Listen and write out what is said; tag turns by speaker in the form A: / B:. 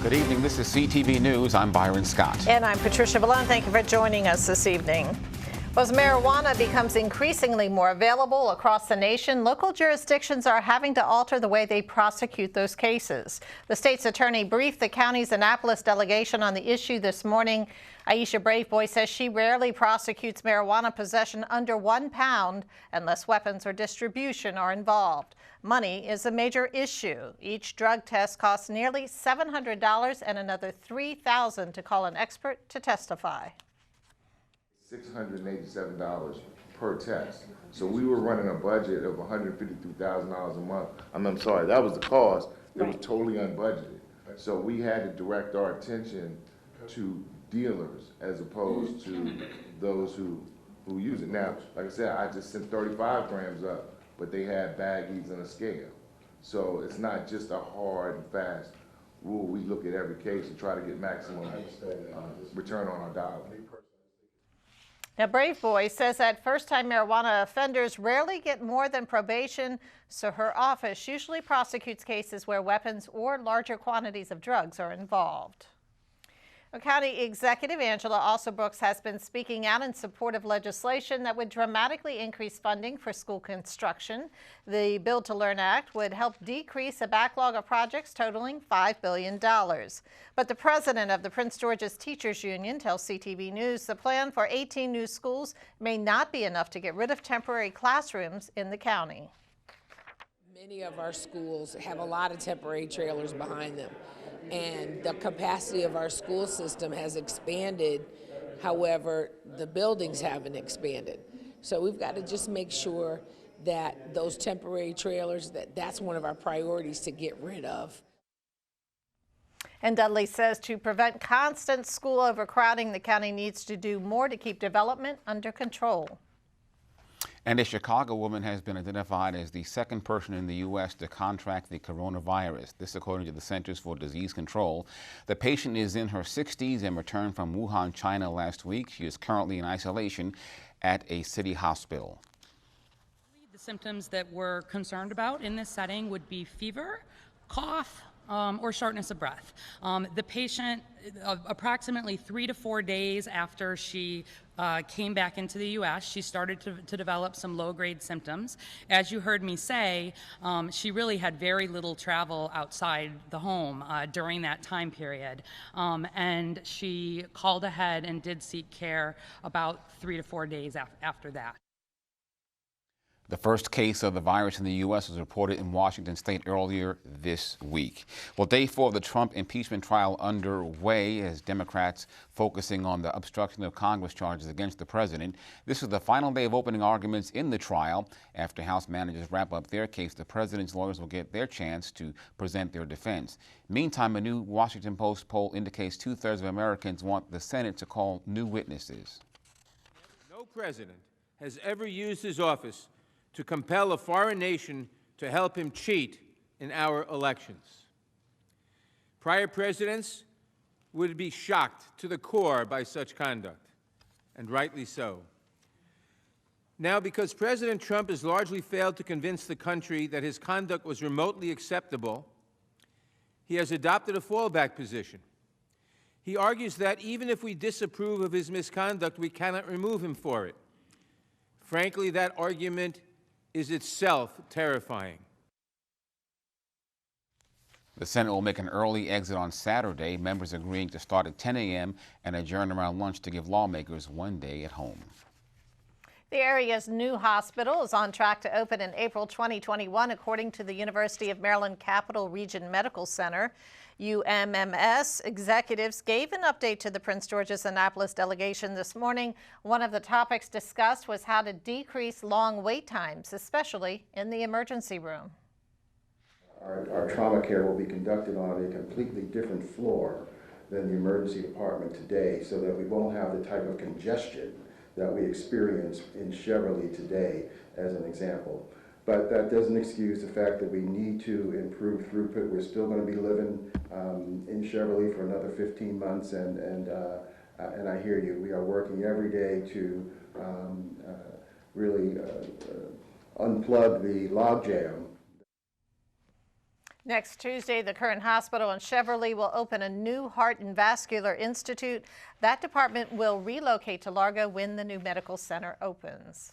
A: Good evening. This is CTV News. I'm Byron Scott.
B: And I'm Patricia Vallone. Thank you for joining us this evening. As marijuana becomes increasingly more available across the nation, local jurisdictions are having to alter the way they prosecute those cases. The state's attorney briefed the county's Annapolis delegation on the issue this morning. Aisha Braveboy says she rarely prosecutes marijuana possession under 1 pound unless weapons or distribution are involved. Money is a major issue. Each drug test costs nearly $700 and another $3,000 to call an expert to testify.
C: $687 per test. So we were running a budget of $152,000 a month. I'm sorry, that was the cost. It was totally unbudgeted. So we had to direct our attention to dealers as opposed to those who use it. Now, like I said, I just sent 35 grams up, but they had baggies and a scale. So it's not just a hard and fast rule. We look at every case and try to get maximum return on our dollar.
B: Now, Braveboy says that first-time marijuana offenders rarely get more than probation, so her office usually prosecutes cases where weapons or larger quantities of drugs are involved. County Executive Angela Alsobrooks has been speaking out in support of legislation that would dramatically increase funding for school construction. The Build to Learn Act would help decrease a backlog of projects totaling $5 billion. But the president of the Prince George's Teachers Union tells CTV News the plan for 18 new schools may not be enough to get rid of temporary classrooms in the county.
D: Many of our schools have a lot of temporary trailers behind them, and the capacity of our school system has expanded. However, the buildings haven't expanded. So we've got to just make sure that those temporary trailers, that's one of our priorities to get rid of.
B: And Dudley says to prevent constant school overcrowding, the county needs to do more to keep development under control.
A: And a Chicago woman has been identified as the second person in the U.S. to contract the coronavirus. This according to the Centers for Disease Control. The patient is in her 60s and returned from Wuhan, China last week. She is currently in isolation at a city hospital.
E: The symptoms that we're concerned about in this setting would be fever, cough, or shortness of breath. The patient, approximately 3 to 4 days after she came back into the U.S., she started to develop some low-grade symptoms. As you heard me say, she really had very little travel outside the home during that time period. And she called ahead and did seek care about 3 to 4 days after that.
A: The first case of the virus in the U.S. was reported in Washington state earlier this week. Well, day 4 of the Trump impeachment trial underway as Democrats focusing on the obstruction of Congress charges against the president. This is the final day of opening arguments in the trial. After House managers wrap up their case, the president's lawyers will get their chance to present their defense. Meantime, a new Washington Post poll indicates 2/3 of Americans want the Senate to call new witnesses.
F: No president has ever used his office to compel a foreign nation to help him cheat in our elections. Prior presidents would be shocked to the core by such conduct, and rightly so. Now, because President Trump has largely failed to convince the country that his conduct was remotely acceptable, he has adopted a fallback position. He argues that even if we disapprove of his misconduct, we cannot remove him for it. Frankly, that argument is itself terrifying.
A: The Senate will make an early exit on Saturday, members agreeing to start at 10 a.m. and adjourn around lunch to give lawmakers one day at home.
B: The area's new hospital is on track to open in April 2021, according to the University of Maryland Capital Region Medical Center. UMMS executives gave an update to the Prince George's Annapolis delegation this morning. One of the topics discussed was how to decrease long wait times, especially in the emergency room.
G: Our trauma care will be conducted on a completely different floor than the emergency department today, so that we won't have the type of congestion that we experience in Cheverly today, as an example. But that doesn't excuse the fact that we need to improve throughput. We're still going to be living in Cheverly for another 15 months, and I hear you. We are working every day to really unplug the logjam.
B: Next Tuesday, the current hospital in Cheverly will open a new Heart and Vascular Institute. That department will relocate to Largo when the new medical center opens.